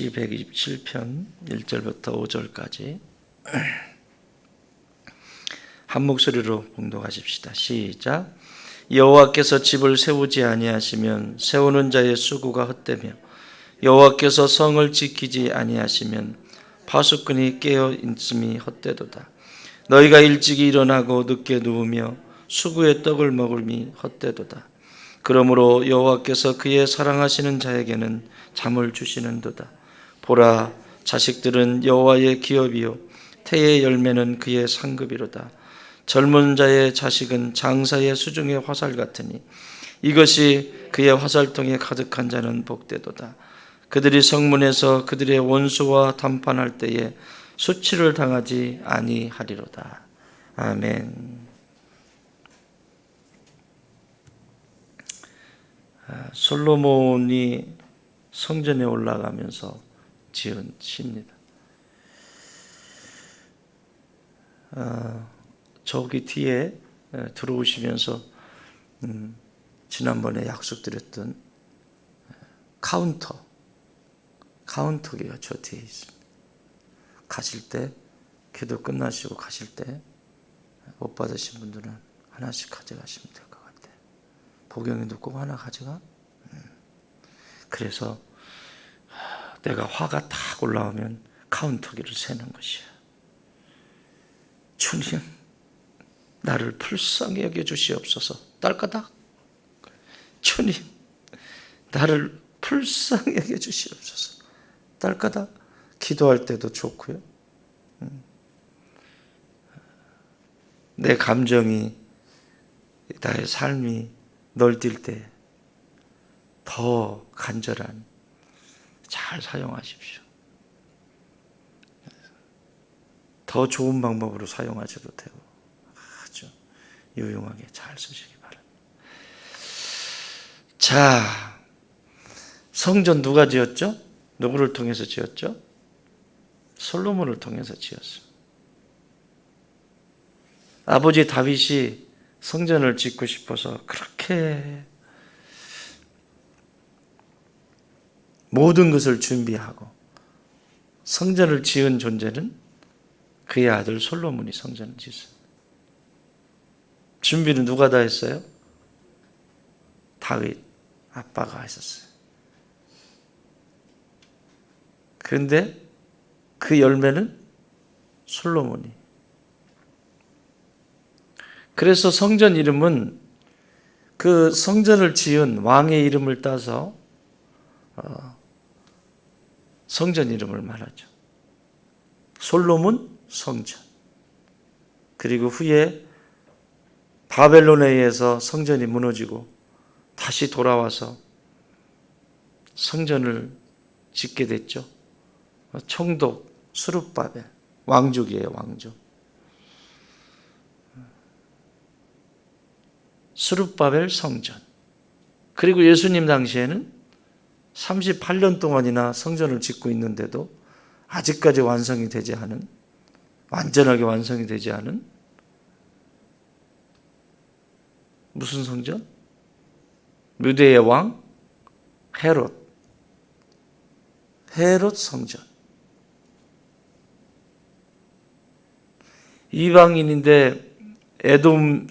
시 127편 1절부터 5절까지 한 목소리로 봉독하십시다. 시작. 여호와께서 집을 세우지 아니하시면 세우는 자의 수고가 헛되며 여호와께서 성을 지키지 아니하시면 파수꾼이 깨어 있음이 헛되도다. 너희가 일찍이 일어나고 늦게 누우며 수구의 떡을 먹음이 헛되도다. 그러므로 여호와께서 그의 사랑하시는 자에게는 잠을 주시는도다. 보라, 자식들은 여호와의 기업이요 태의 열매는 그의 상급이로다. 젊은 자의 자식은 장사의 수중의 화살 같으니 이것이 그의 화살통에 가득한 자는 복되도다. 그들이 성문에서 그들의 원수와 담판할 때에 수치를 당하지 아니하리로다. 아멘. 솔로몬이 성전에 올라가면서 지은 시입니다. 저기 뒤에 들어오시면서 지난번에 약속드렸던 카운터기가 저 뒤에 있습니다. 가실 때, 기도 끝나시고 가실 때 못 받으신 분들은 하나씩 가져가시면 될 것 같아요. 보경이도 꼭 하나 가져가? 그래서 내가 화가 탁 올라오면 카운터기를 세는 것이야. 주님, 나를 불쌍히 여겨주시옵소서. 딸까닥. 주님, 나를 불쌍히 여겨주시옵소서. 딸까닥. 기도할 때도 좋고요. 내 감정이, 나의 삶이 널뛸 때 더 간절한 잘 사용하십시오. 더 좋은 방법으로 사용하셔도 되고 아주 유용하게 잘 쓰시기 바랍니다. 자, 성전 누가 지었죠? 누구를 통해서 지었죠? 솔로몬을 통해서 지었습니다. 아버지 다윗이 성전을 짓고 싶어서 그렇게 모든 것을 준비하고 성전을 지은 존재는 그의 아들 솔로몬이 성전을 짓습니다. 준비는 누가 다 했어요? 다윗 아빠가 했었어요. 그런데 그 열매는 솔로몬이. 그래서 성전 이름은 그 성전을 지은 왕의 이름을 따서 성전 이름을 말하죠. 솔로몬 성전. 그리고 후에 바벨론에 의해서 성전이 무너지고 다시 돌아와서 성전을 짓게 됐죠. 총독 스룹바벨, 왕족이에요, 왕족. 스룹바벨 성전. 그리고 예수님 당시에는 38년 동안이나 성전을 짓고 있는데도 아직까지 완성이 되지 않은, 완전하게 완성이 되지 않은 무슨 성전? 유대의 왕 헤롯 성전. 이방인인데 에돔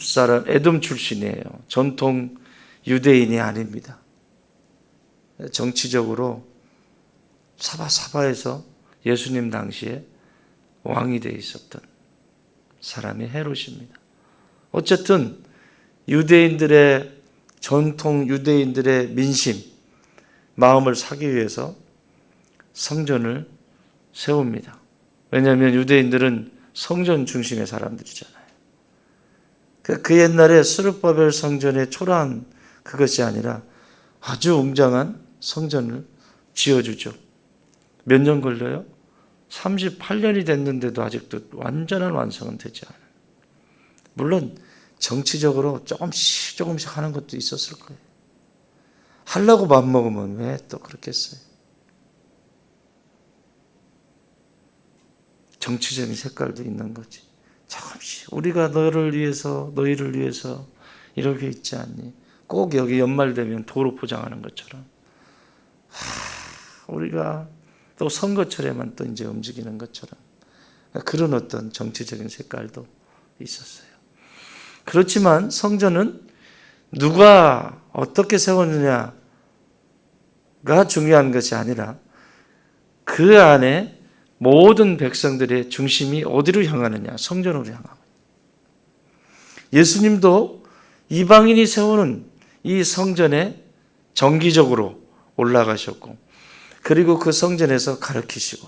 출신이에요. 전통 유대인이 아닙니다. 정치적으로 사바에서 예수님 당시에 왕이 되어 있었던 사람이 헤롯입니다. 어쨌든 유대인들의 전통 유대인들의 민심, 마음을 사기 위해서 성전을 세웁니다. 왜냐하면 유대인들은 성전 중심의 사람들이잖아요. 그 옛날에 스룹바벨 성전의 초라한 그것이 아니라 아주 웅장한 성전을 지어주죠. 몇 년 걸려요? 38년이 됐는데도 아직도 완전한 완성은 되지 않아요. 물론 정치적으로 조금씩 하는 것도 있었을 거예요. 하려고 맘먹으면 왜 또 그렇겠어요? 정치적인 색깔도 있는 거지. 조금씩 우리가 너희를 위해서 이렇게 있지 않니? 꼭 여기 연말 되면 도로 포장하는 것처럼 우리가 또 선거철에만 또 이제 움직이는 것처럼 그런 어떤 정치적인 색깔도 있었어요. 그렇지만 성전은 누가 어떻게 세웠느냐가 중요한 것이 아니라 그 안에 모든 백성들의 중심이 어디로 향하느냐? 성전으로 향하고. 예수님도 이방인이 세우는 이 성전에 정기적으로 올라가셨고, 그리고 그 성전에서 가르치시고,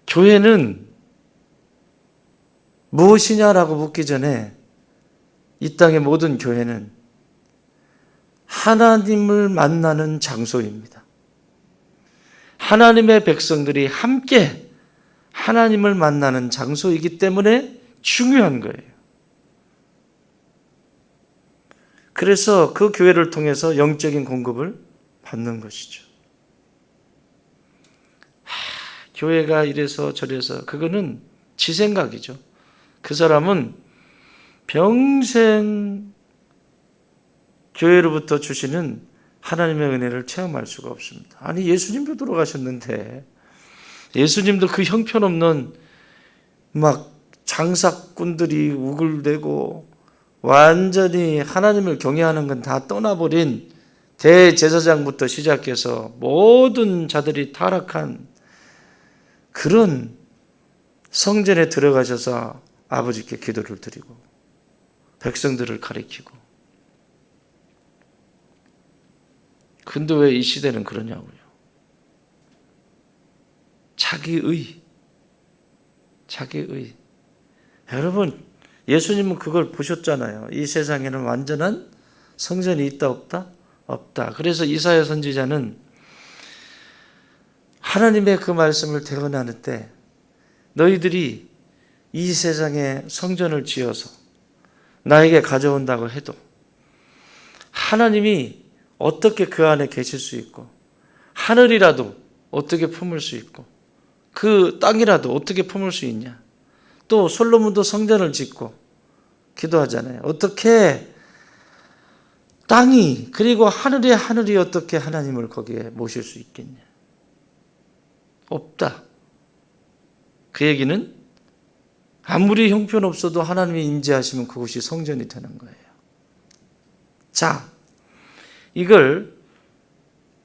교회는 무엇이냐라고 묻기 전에 이 땅의 모든 교회는 하나님을 만나는 장소입니다. 하나님의 백성들이 함께 하나님을 만나는 장소이기 때문에 중요한 거예요. 그래서 그 교회를 통해서 영적인 공급을 받는 것이죠. 교회가 이래서 저래서 그거는 지 생각이죠. 그 사람은 평생 교회로부터 주시는 하나님의 은혜를 체험할 수가 없습니다. 아니, 예수님도 돌아가셨는데 예수님도 그 형편없는 막 장사꾼들이 우글대고 완전히 하나님을 경외하는 건 다 떠나버린 대제사장부터 시작해서 모든 자들이 타락한 그런 성전에 들어가셔서 아버지께 기도를 드리고 백성들을 가리키고. 근데 왜 이 시대는 그러냐고요. 자기의. 여러분, 예수님은 그걸 보셨잖아요. 이 세상에는 완전한 성전이 있다 없다? 없다. 그래서 이사야 선지자는 하나님의 그 말씀을 대언하는 때 너희들이 이 세상에 성전을 지어서 나에게 가져온다고 해도 하나님이 어떻게 그 안에 계실 수 있고 하늘이라도 어떻게 품을 수 있고 그 땅이라도 어떻게 품을 수 있냐. 또 솔로몬도 성전을 짓고 기도하잖아요. 어떻게 땅이 그리고 하늘이 어떻게 하나님을 거기에 모실 수 있겠냐. 없다. 그 얘기는 아무리 형편없어도 하나님이 임재하시면 그곳이 성전이 되는 거예요. 자, 이걸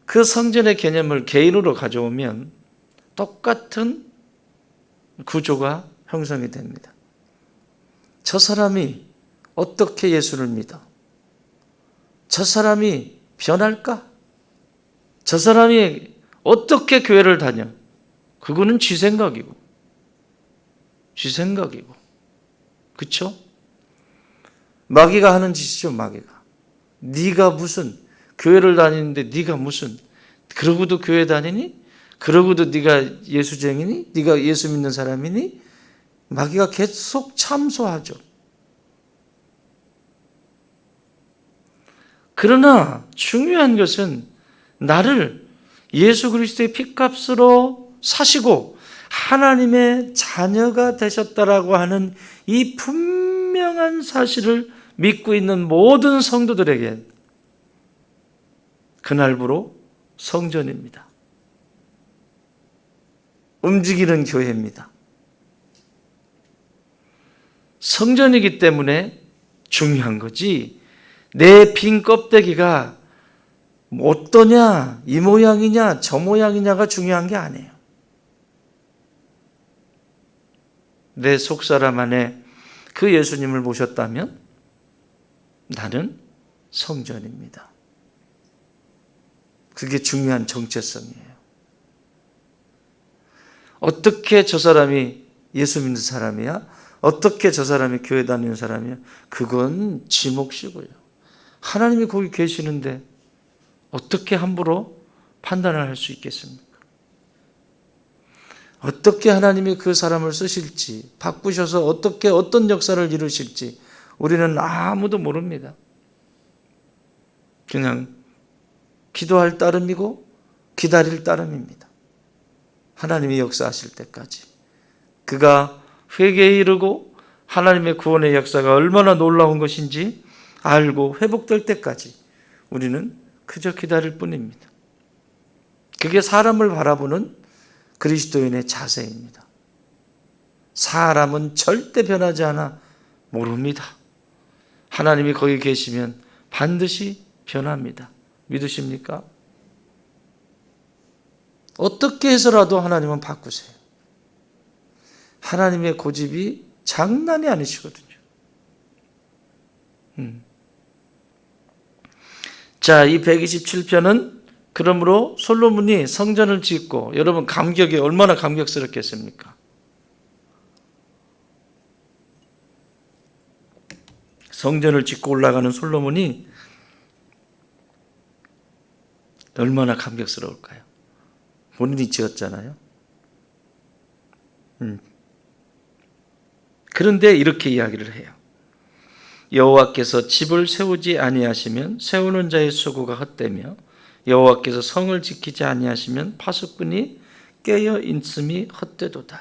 그 성전의 개념을 개인으로 가져오면 똑같은 구조가 형성이 됩니다. 저 사람이 어떻게 예수를 믿어? 저 사람이 변할까? 저 사람이 어떻게 교회를 다녀? 그거는 지 생각이고. 그쵸? 마귀가 하는 짓이죠, 마귀가. 네가 무슨 교회를 다니는데 네가 무슨 그러고도 교회 다니니? 그러고도 네가 예수쟁이니? 네가 예수 믿는 사람이니? 마귀가 계속 참소하죠. 그러나 중요한 것은 나를 예수 그리스도의 피값으로 사시고 하나님의 자녀가 되셨다라고 하는 이 분명한 사실을 믿고 있는 모든 성도들에게 그날부로 성전입니다. 움직이는 교회입니다. 성전이기 때문에 중요한 거지 내 빈 껍데기가 어떠냐, 이 모양이냐, 저 모양이냐가 중요한 게 아니에요. 내 속사람 안에 그 예수님을 모셨다면 나는 성전입니다. 그게 중요한 정체성이에요. 어떻게 저 사람이 예수 믿는 사람이야? 어떻게 저 사람이 교회 다니는 사람이야? 그건 지 몫이고요. 하나님이 거기 계시는데 어떻게 함부로 판단을 할 수 있겠습니까? 어떻게 하나님이 그 사람을 쓰실지, 바꾸셔서 어떻게 어떤 역사를 이루실지 우리는 아무도 모릅니다. 그냥 기도할 따름이고 기다릴 따름입니다. 하나님이 역사하실 때까지. 그가 회개에 이르고 하나님의 구원의 역사가 얼마나 놀라운 것인지 알고 회복될 때까지 우리는 그저 기다릴 뿐입니다. 그게 사람을 바라보는 그리스도인의 자세입니다. 사람은 절대 변하지 않아 모릅니다. 하나님이 거기 계시면 반드시 변합니다. 믿으십니까? 어떻게 해서라도 하나님은 바꾸세요. 하나님의 고집이 장난이 아니시거든요. 자, 이 127편은 그러므로 솔로몬이 성전을 짓고, 여러분 감격이 얼마나 감격스럽겠습니까? 성전을 짓고 올라가는 솔로몬이 얼마나 감격스러울까요? 본인이 지었잖아요. 그런데 이렇게 이야기를 해요. 여호와께서 집을 세우지 아니하시면 세우는 자의 수고가 헛되며 여호와께서 성을 지키지 아니하시면 파수꾼이 깨어 있음이 헛되도다.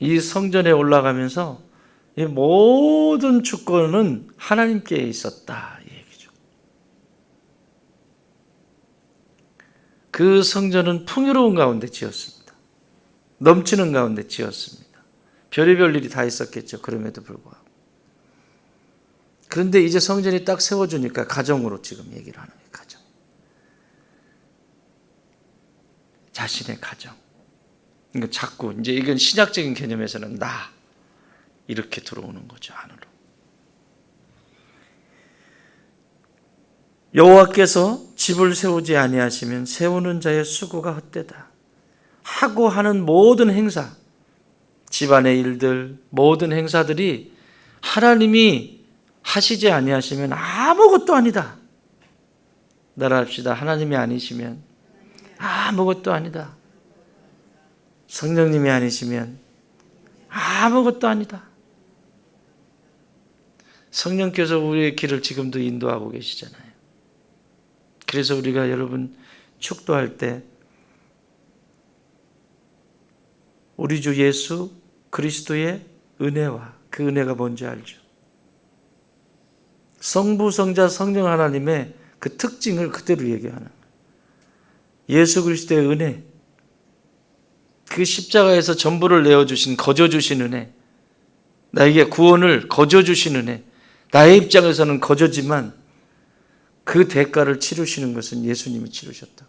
이 성전에 올라가면서 이 모든 주권은 하나님께 있었다, 이 얘기죠. 그 성전은 풍요로운 가운데 지었습니다. 넘치는 가운데 지었습니다. 별의별 일이 다 있었겠죠. 그럼에도 불구하고. 그런데 이제 성전이 딱 세워주니까 가정으로 지금 얘기를 하는 거예요. 가정. 자신의 가정. 그러니까 자꾸 이제 이건 신약적인 개념에서는 나 이렇게 들어오는 거죠, 안으로. 여호와께서 집을 세우지 아니하시면 세우는 자의 수고가 헛되다. 하고 하는 모든 행사, 집안의 일들, 모든 행사들이 하나님이 하시지 아니하시면 아무것도 아니다. 따라합시다. 하나님이 아니시면 아무것도 아니다. 성령님이 아니시면 아무것도 아니다. 성령께서 우리의 길을 지금도 인도하고 계시잖아요. 그래서 우리가 여러분 축도할 때 우리 주 예수 그리스도의 은혜와 그 은혜가 뭔지 알죠? 성부, 성자, 성령 하나님의 그 특징을 그대로 얘기하는 거예요. 예수 그리스도의 은혜, 그 십자가에서 전부를 내어주신, 거저주신 은혜, 나에게 구원을 거저주신 은혜, 나의 입장에서는 거저지만 그 대가를 치르시는 것은 예수님이 치르셨다.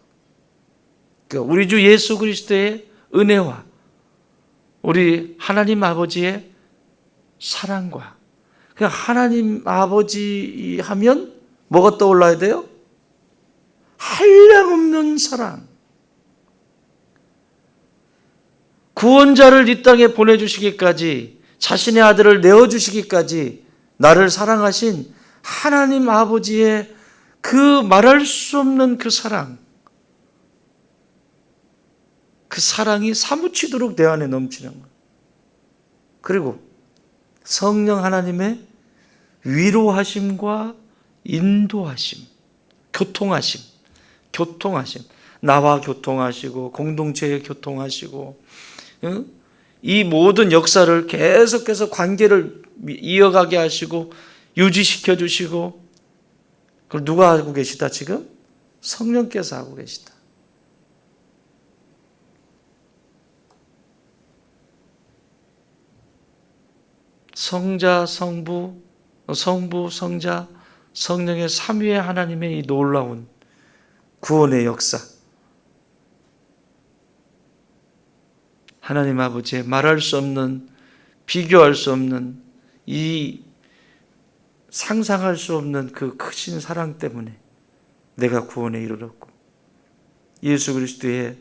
그러니까 우리 주 예수 그리스도의 은혜와 우리 하나님 아버지의 사랑과, 그러니까 하나님 아버지 하면 뭐가 떠올라야 돼요? 한량없는 사랑. 구원자를 이 땅에 보내주시기까지, 자신의 아들을 내어주시기까지 나를 사랑하신 하나님 아버지의 그 말할 수 없는 그 사랑, 그 사랑이 사무치도록 내 안에 넘치는 거예요. 그리고 성령 하나님의 위로하심과 인도하심, 교통하심, 나와 교통하시고 공동체에 교통하시고, 이 모든 역사를 계속해서 관계를 이어가게 하시고 유지시켜 주시고, 그걸 누가 하고 계시다 지금? 성령께서 하고 계시다. 성자, 성부, 성자, 성령의 삼위의 하나님의 이 놀라운 구원의 역사, 하나님 아버지의 말할 수 없는, 비교할 수 없는, 이 상상할 수 없는 그 크신 사랑 때문에 내가 구원에 이르렀고, 예수 그리스도의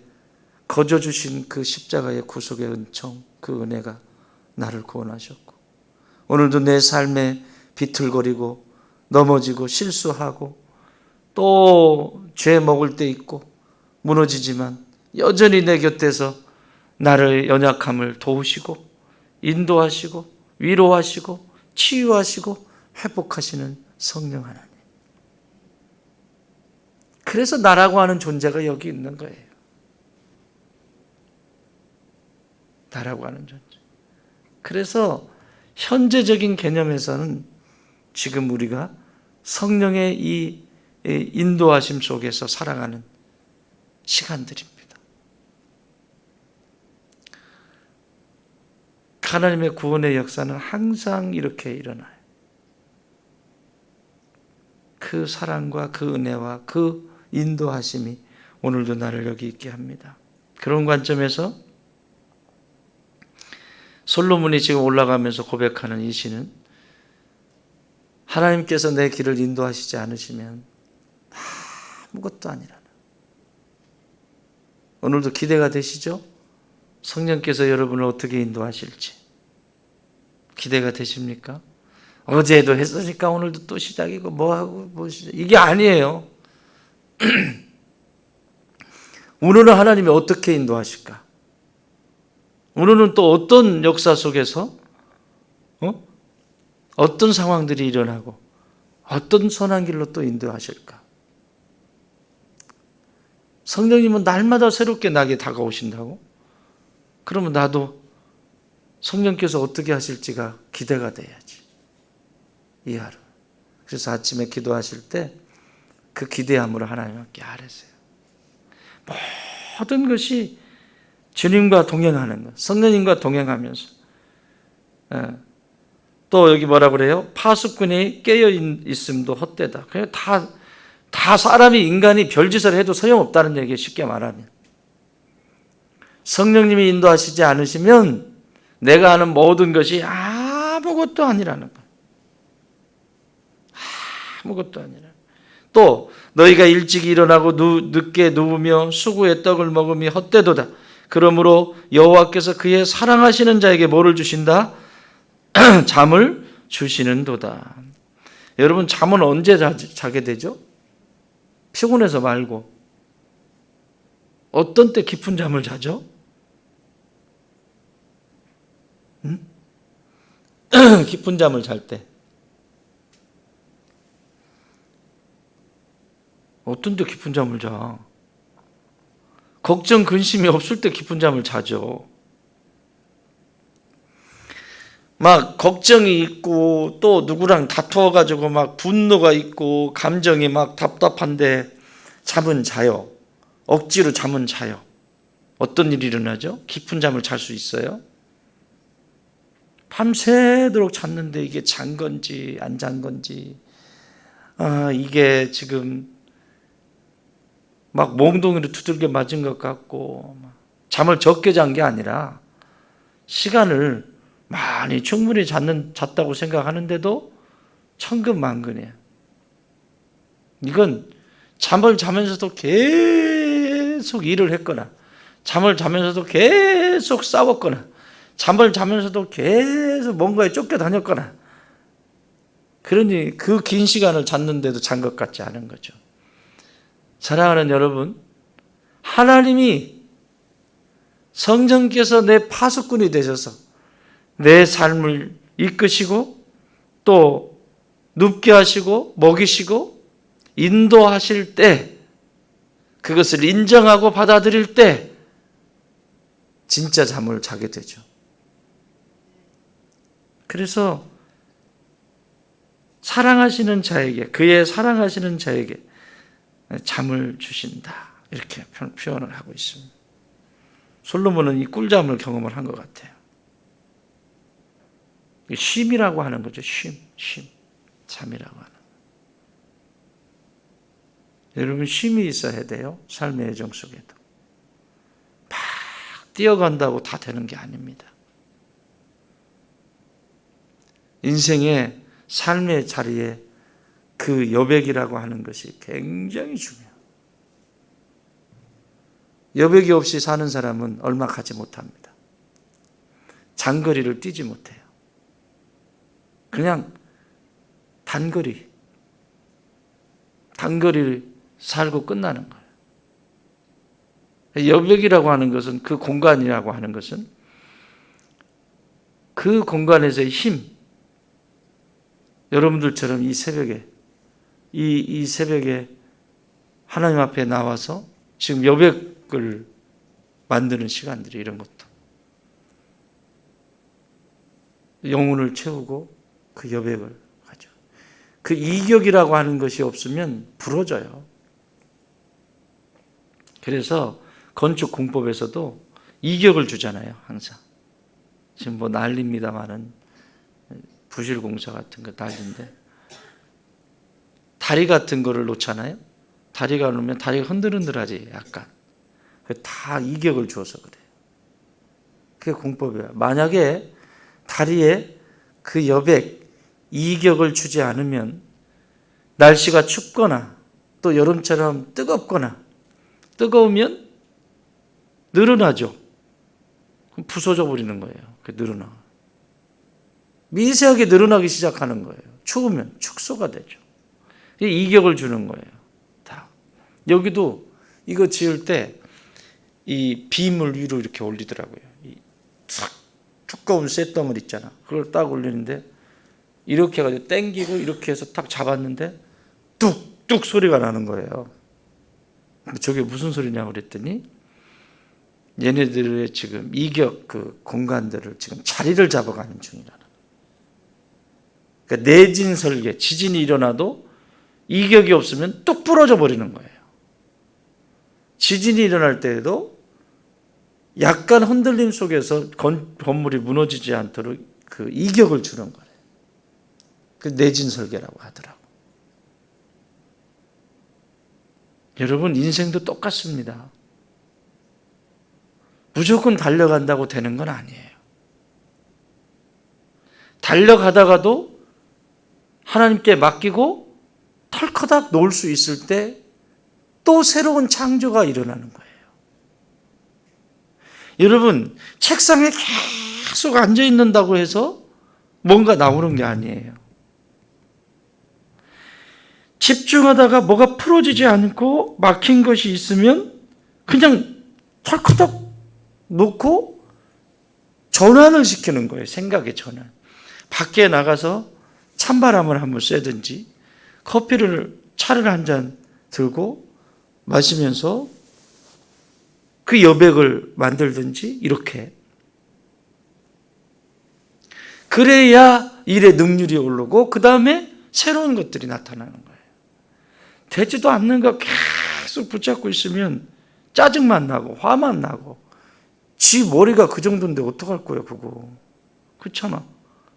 거저주신 그 십자가의 구속의 은총, 그 은혜가 나를 구원하셨고, 오늘도 내 삶에 비틀거리고 넘어지고 실수하고 또 죄 먹을 때 있고 무너지지만 여전히 내 곁에서 나를 연약함을 도우시고 인도하시고 위로하시고 치유하시고 회복하시는 성령 하나님. 그래서 나라고 하는 존재가 여기 있는 거예요. 나라고 하는 존재. 그래서 현재적인 개념에서는 지금 우리가 성령의 이 인도하심 속에서 살아가는 시간들입니다. 하나님의 구원의 역사는 항상 이렇게 일어나요. 그 사랑과 그 은혜와 그 인도하심이 오늘도 나를 여기 있게 합니다. 그런 관점에서 솔로몬이 지금 올라가면서 고백하는 이 시는 하나님께서 내 길을 인도하시지 않으시면 아무것도 아니라는, 오늘도 기대가 되시죠? 성령께서 여러분을 어떻게 인도하실지 기대가 되십니까? 어제도 했으니까 오늘도 또 시작이고 뭐하고 뭐 이게 아니에요. 오늘은 하나님이 어떻게 인도하실까? 오늘은 또 어떤 역사 속에서 어떤 상황들이 일어나고 어떤 선한 길로 또 인도하실까? 성령님은 날마다 새롭게 나게 다가오신다고? 그러면 나도 성령께서 어떻게 하실지가 기대가 돼야지, 이 하루. 그래서 아침에 기도하실 때 그 기대함으로 하나님께 아뢰세요. 모든 것이 주님과 동행하는 것, 성령님과 동행하면서. 또 여기 뭐라 그래요? 파수꾼이 깨어 있음도 헛되다. 그냥 다 사람이, 인간이 별짓을 해도 소용없다는 얘기예요. 쉽게 말하면 성령님이 인도하시지 않으시면 내가 하는 모든 것이 아무것도 아니라는 거예요. 아무것도 아니라. 또 너희가 일찍 일어나고 늦게 누우며 수구의 떡을 먹음이 헛되도다. 그러므로 여호와께서 그의 사랑하시는 자에게 뭐를 주신다? 잠을 주시는도다. 여러분, 잠은 언제 자게 되죠? 피곤해서 말고. 어떤 때 깊은 잠을 자죠? 깊은 잠을 잘 때. 어떤 때 깊은 잠을 자? 걱정, 근심이 없을 때 깊은 잠을 자죠. 막 걱정이 있고 또 누구랑 다투어가지고 막 분노가 있고 감정이 막 답답한데 잠은 자요. 억지로 잠은 자요. 어떤 일이 일어나죠? 깊은 잠을 잘 수 있어요? 밤새도록 잤는데 이게 잔 건지 안 잔 건지, 이게 지금 막 몽둥이로 두들겨 맞은 것 같고, 잠을 적게 잔 게 아니라 시간을 많이 충분히 잤다고 생각하는데도 천근만근해요. 이건 잠을 자면서도 계속 일을 했거나, 잠을 자면서도 계속 싸웠거나, 잠을 자면서도 계속 뭔가에 쫓겨다녔거나, 그러니 그 긴 시간을 잤는데도 잔 것 같지 않은 거죠. 사랑하는 여러분, 하나님이, 성령께서 내 파수꾼이 되셔서 내 삶을 이끄시고 또 눕게 하시고 먹이시고 인도하실 때, 그것을 인정하고 받아들일 때 진짜 잠을 자게 되죠. 그래서 사랑하시는 자에게, 그의 사랑하시는 자에게 잠을 주신다, 이렇게 표현을 하고 있습니다. 솔로몬은 이 꿀잠을 경험을 한 것 같아요. 쉼이라고 하는 거죠. 쉼, 잠이라고 하는. 여러분, 쉼이 있어야 돼요. 삶의 여정 속에도. 막 뛰어간다고 다 되는 게 아닙니다. 인생의 삶의 자리에 그 여백이라고 하는 것이 굉장히 중요해요. 여백이 없이 사는 사람은 얼마 가지 못합니다. 장거리를 뛰지 못해요. 그냥 단거리를 살고 끝나는 거예요. 여백이라고 하는 것은, 그 공간이라고 하는 것은 그 공간에서의 힘, 여러분들처럼 이 새벽에 이 새벽에 하나님 앞에 나와서 지금 여백을 만드는 시간들이, 이런 것도 영혼을 채우고 그 여백을 가죠. 그 이격이라고 하는 것이 없으면 부러져요. 그래서 건축 공법에서도 이격을 주잖아요, 항상. 지금 뭐 난립니다만은 부실공사 같은 거 난리인데 다리 같은 거를 놓잖아요. 다리가 놓으면 다리가 흔들흔들하지 약간. 다 이격을 주어서 그래요. 그게 공법이에요. 만약에 다리에 그 여백 이격을 주지 않으면 날씨가 춥거나 또 여름처럼 뜨겁거나 뜨거우면 늘어나죠. 그럼 부서져 버리는 거예요. 늘어나. 미세하게 늘어나기 시작하는 거예요. 추우면 축소가 되죠. 이격을 주는 거예요. 다. 여기도 이거 지을 때 이 빔을 위로 이렇게 올리더라고요. 이 두꺼운 쇳덩을 있잖아. 그걸 딱 올리는데 이렇게 해가지고 당기고 이렇게 해서 딱 잡았는데 뚝뚝 소리가 나는 거예요. 저게 무슨 소리냐고 그랬더니 얘네들의 지금 이격 그 공간들을 지금 자리를 잡아가는 중이라는. 그러니까 내진 설계, 지진이 일어나도 이격이 없으면 뚝 부러져 버리는 거예요. 지진이 일어날 때에도 약간 흔들림 속에서 건물이 무너지지 않도록 그 이격을 주는 거예요. 그 내진 설계라고 하더라고. 여러분, 인생도 똑같습니다. 무조건 달려간다고 되는 건 아니에요. 달려가다가도 하나님께 맡기고 털커닥 놓을 수 있을 때 또 새로운 창조가 일어나는 거예요. 여러분, 책상에 계속 앉아 있는다고 해서 뭔가 나오는 게 아니에요. 집중하다가 뭐가 풀어지지 않고 막힌 것이 있으면 그냥 털커덕 놓고 전환을 시키는 거예요. 생각의 전환. 밖에 나가서 찬바람을 한번 쐬든지 차를 한 잔 들고 마시면서 그 여백을 만들든지 이렇게. 그래야 일의 능률이 오르고 그 다음에 새로운 것들이 나타나는 거예요. 되지도 않는 거 계속 붙잡고 있으면 짜증만 나고 화만 나고 지 머리가 그 정도인데 어떡할 거야 그거. 그렇잖아.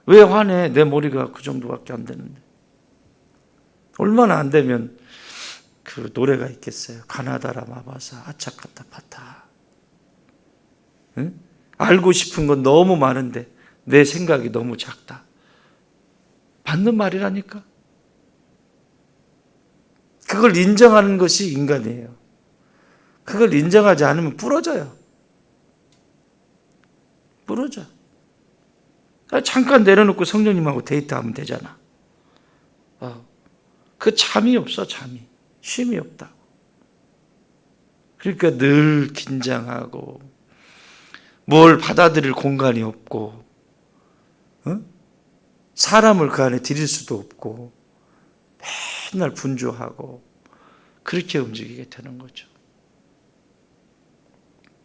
왜 화내? 내 머리가 그 정도밖에 안 되는데. 얼마나 안 되면 그 노래가 있겠어요. 가나다라 마바사 아차카타 파타. 응? 알고 싶은 건 너무 많은데 내 생각이 너무 작다. 맞는 말이라니까. 그걸 인정하는 것이 인간이에요. 그걸 인정하지 않으면 부러져요. 부러져. 잠깐 내려놓고 성령님하고 데이트하면 되잖아. 그 잠이 없어, 잠이. 쉼이 없다. 그러니까 늘 긴장하고 뭘 받아들일 공간이 없고 사람을 그 안에 들일 수도 없고 맨날 분주하고 그렇게 움직이게 되는 거죠.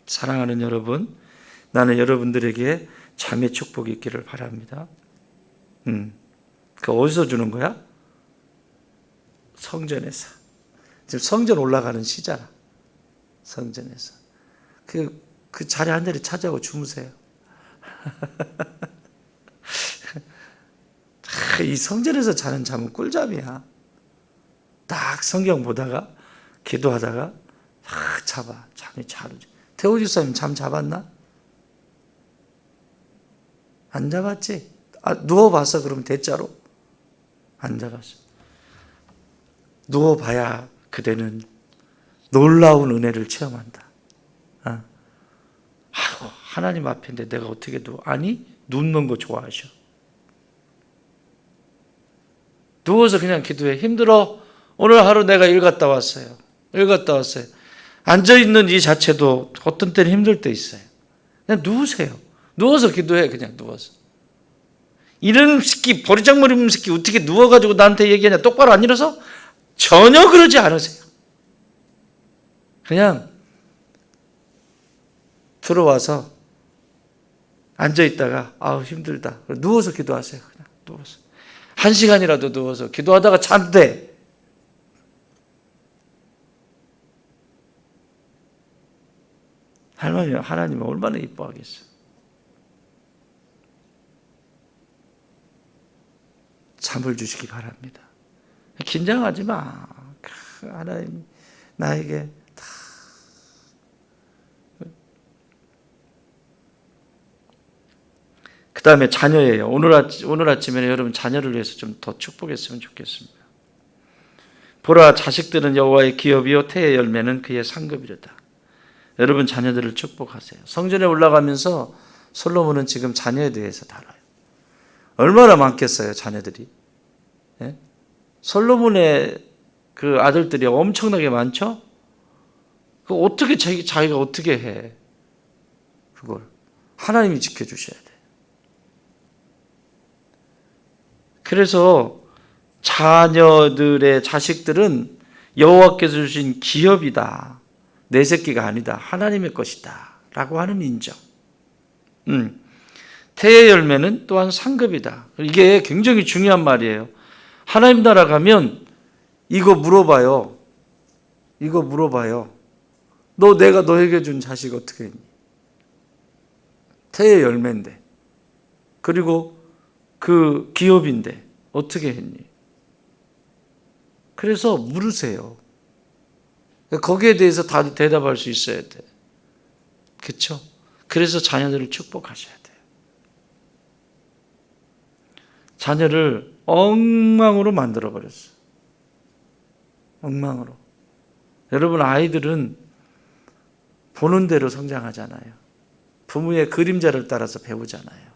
사랑하는 여러분, 나는 여러분들에게 잠의 축복이 있기를 바랍니다. 그 어디서 주는 거야? 성전에서. 지금 성전 올라가는 시잖아. 성전에서. 그 자리 한 자리 차지하고 주무세요. 이 성전에서 자는 잠은 꿀잠이야. 딱 성경 보다가 기도하다가 딱 잡아. 잠이 잘 오지. 태호 집사님 잠 잡았나? 안 잡았지? 누워봤어 그러면 대자로? 안 잡았어. 누워봐야 그대는 놀라운 은혜를 체험한다. 하나님 앞인데 내가 어떻게 누워? 아니, 눕는 거 좋아하셔. 누워서 그냥 기도해. 힘들어. 오늘 하루 내가 일 갔다 왔어요. 앉아있는 이 자체도 어떤 때는 힘들 때 있어요. 그냥 누우세요. 누워서 기도해. 그냥 누워서. 이런 새끼, 버리장머리 없는 새끼 어떻게 누워가지고 나한테 얘기하냐. 똑바로 안 일어서? 전혀 그러지 않으세요. 그냥 들어와서 앉아있다가 힘들다. 누워서 기도하세요. 그냥 누워서. 1시간이라도 누워서 기도하다가 잔대. 하나님은 얼마나 이뻐하겠어요. 잠을 주시기 바랍니다. 긴장하지 마. 하나님 나에게 다. 그 다음에 자녀예요. 오늘 아침에 여러분 자녀를 위해서 좀 더 축복했으면 좋겠습니다. 보라, 자식들은 여호와의 기업이요 태의 열매는 그의 상급이로다. 여러분 자녀들을 축복하세요. 성전에 올라가면서 솔로몬은 지금 자녀에 대해서 다뤄요. 얼마나 많겠어요, 자녀들이. 예? 솔로몬의 그 아들들이 엄청나게 많죠? 그 어떻게 자기가 어떻게 해? 그걸 하나님이 지켜주셔야 돼. 그래서 자녀들의 자식들은 여호와께서 주신 기업이다. 내 새끼가 아니다. 하나님의 것이다. 라고 하는 인정. 태의 열매는 또한 상급이다. 이게 굉장히 중요한 말이에요. 하나님 나라 가면 이거 물어봐요. 내가 너에게 준 자식 어떻게 했니? 태의 열매인데. 그리고 그 기업인데 어떻게 했니? 그래서 물으세요. 거기에 대해서 다 대답할 수 있어야 돼. 그렇죠? 그래서 자녀들을 축복하셔야 돼요. 자녀를 엉망으로 만들어버렸어요. 엉망으로. 여러분 아이들은 보는 대로 성장하잖아요. 부모의 그림자를 따라서 배우잖아요.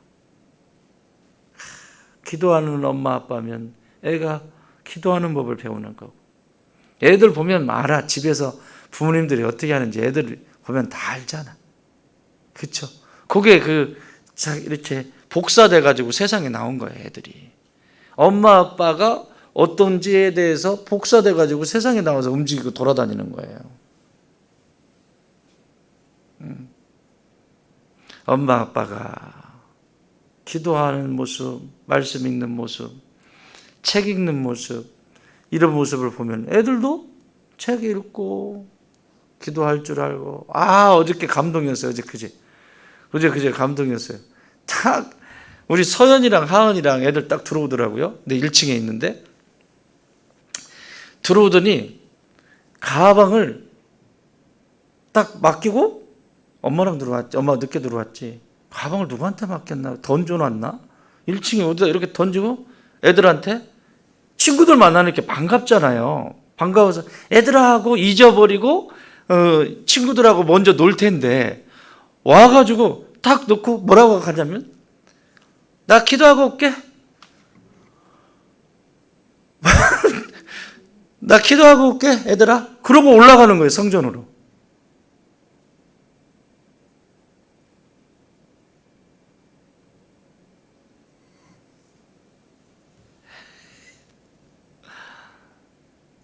기도하는 엄마 아빠면 애가 기도하는 법을 배우는 거고, 애들 보면 알아. 집에서 부모님들이 어떻게 하는지 애들 보면 다 알잖아. 그렇죠? 그게 이렇게 복사돼 가지고 세상에 나온 거예요. 애들이 엄마 아빠가 어떤지에 대해서 복사돼 가지고 세상에 나와서 움직이고 돌아다니는 거예요. 엄마 아빠가 기도하는 모습, 말씀 읽는 모습, 책 읽는 모습, 이런 모습을 보면 애들도 책 읽고 기도할 줄 알고. 어저께 감동이었어요. 어제 감동이었어요. 딱 우리 서연이랑 하은이랑 애들 딱 들어오더라고요. 근데 1층에 있는데 들어오더니 가방을 딱 맡기고 엄마랑 들어왔지. 엄마가 늦게 들어왔지. 가방을 누구한테 맡겼나? 던져놨나? 1층에 어디다 이렇게 던지고 애들한테, 친구들 만나니까 반갑잖아요. 반가워서 애들하고 잊어버리고 친구들하고 먼저 놀 텐데 와가지고 딱 놓고 뭐라고 하냐면, 나 기도하고 올게. 나 기도하고 올게 애들아. 그러고 올라가는 거예요, 성전으로.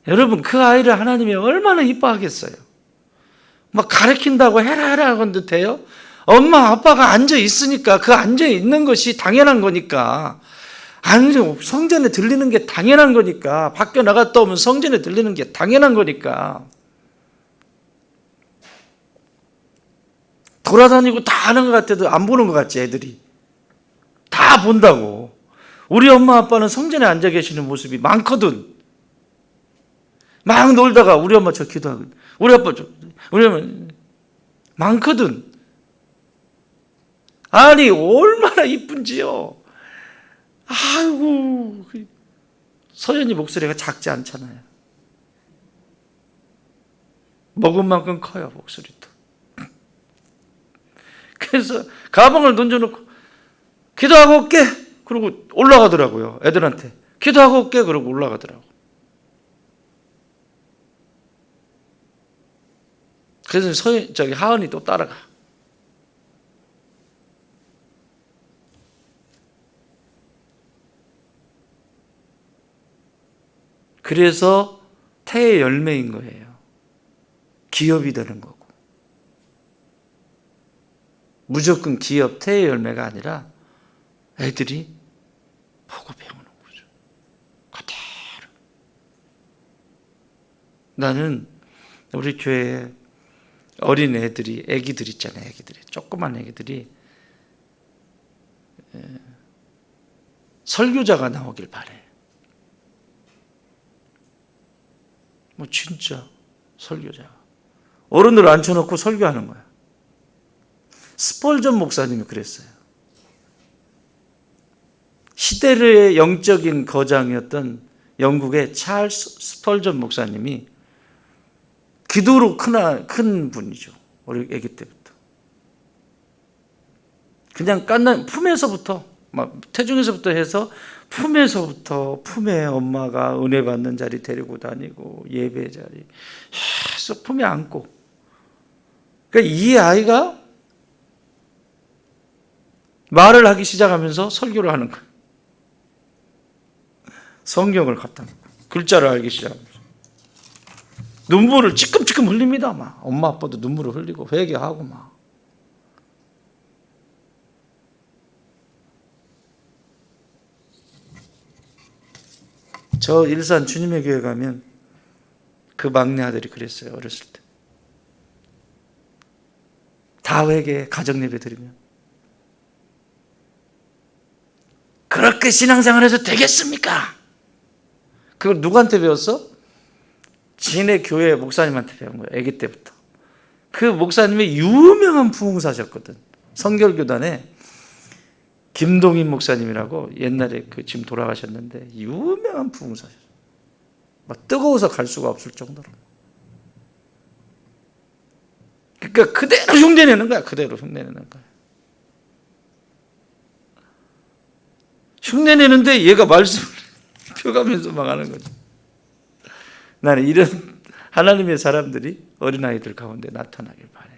여러분 그 아이를 하나님이 얼마나 이뻐하겠어요. 막 가르친다고 해라 하는 듯해요. 엄마 아빠가 앉아 있으니까 그 앉아 있는 것이 당연한 거니까, 성전에 들리는 게 당연한 거니까, 밖에 나갔다 오면 성전에 들리는 게 당연한 거니까, 돌아다니고 다 하는 것 같아도 안 보는 것 같지. 애들이 다 본다고. 우리 엄마 아빠는 성전에 앉아 계시는 모습이 많거든. 막 놀다가 우리 엄마 저 기도하고, 우리 아빠 우리 엄마 많거든. 아니 얼마나 이쁜지요. 아이고, 서연이 목소리가 작지 않잖아요. 먹은 만큼 커요, 목소리도. 그래서 가방을 던져놓고 기도하고 올게 그러고 올라가더라고요. 애들한테 기도하고 올게 그러고 올라가더라고. 그래서 하은이 또 따라가. 그래서 태의 열매인 거예요. 기업이 되는 거고. 무조건 기업, 태의 열매가 아니라 애들이 보고 배우는 거죠. 나는 우리 교회에 어린 애들이, 애기들 있잖아요. 애기들이, 조그만 애기들이 설교자가 나오길 바래. 뭐 진짜 설교자. 어른들 앉혀놓고 설교하는 거야. 스펄전 목사님이 그랬어요. 시대의 영적인 거장이었던 영국의 찰스 스펄전 목사님이 기도로 큰 분이죠. 우리 아기 때부터. 그냥 품에서부터, 막 태중에서부터 해서 품에 엄마가 은혜 받는 자리 데리고 다니고 예배 자리 계속 품에 안고. 그러니까 이 아이가 말을 하기 시작하면서 설교를 하는 거예요. 성경을 갖다 놓고 글자를 알기 시작합니다. 눈물을 찔끔찔끔 흘립니다. 막 엄마 아빠도 눈물을 흘리고 회개하고 막. 저 일산 주님의 교회 가면 그 막내 아들이 그랬어요. 어렸을 때. 다 회개, 가정 예배 드리면 그렇게 신앙생활해서 되겠습니까? 그걸 누구한테 배웠어? 지네 교회 목사님한테 배운 거예요. 아기 때부터. 그 목사님이 유명한 부흥사셨거든. 성결교단에 김동인 목사님이라고 옛날에 지금 돌아가셨는데 유명한 부흥사셨어요. 막 뜨거워서 갈 수가 없을 정도로. 그러니까 그대로 흉내내는 거야. 그대로 흉내내는 거야. 흉내내는데 얘가 말씀을 펴가면서 막 하는 거죠. 나는 이런 하나님의 사람들이 어린아이들 가운데 나타나길 바라요.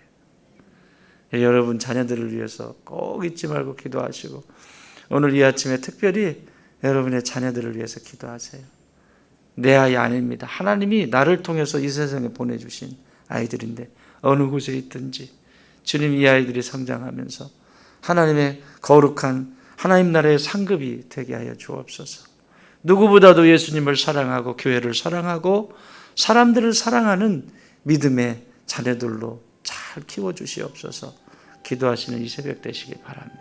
여러분 자녀들을 위해서 꼭 잊지 말고 기도하시고 오늘 이 아침에 특별히 여러분의 자녀들을 위해서 기도하세요. 내 아이 아닙니다. 하나님이 나를 통해서 이 세상에 보내주신 아이들인데 어느 곳에 있든지 주님 이 아이들이 성장하면서 하나님의 거룩한 하나님 나라의 상급이 되게 하여 주옵소서. 누구보다도 예수님을 사랑하고 교회를 사랑하고 사람들을 사랑하는 믿음의 자녀들로 잘 키워주시옵소서. 기도하시는 이 새벽 되시기 바랍니다.